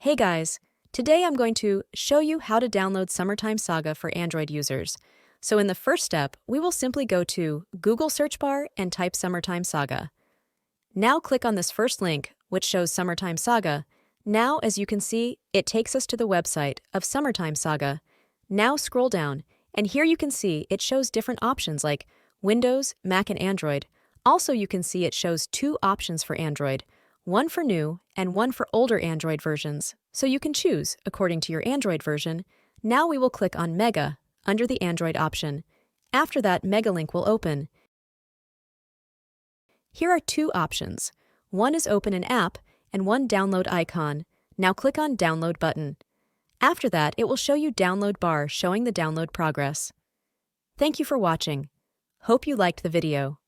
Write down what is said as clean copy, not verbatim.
Hey guys, today I'm going to show you how to download Summertime Saga for Android users. So in the first step, we will simply go to Google search bar and type Summertime Saga. Now click on this first link, which shows Summertime Saga. Now, as you can see, it takes us to the website of Summertime Saga. Now scroll down, and here you can see it shows different options like Windows, Mac, and Android. Also, you can see it shows two options for Android, one for new and one for older Android versions, so you can choose according to your Android version. Now we will click on Mega under the Android option. After that, Mega link will open. Here are two options. One is open an app and one download icon. Now click on Download button. After that, it will show you download bar showing the download progress. Thank you for watching. Hope you liked the video.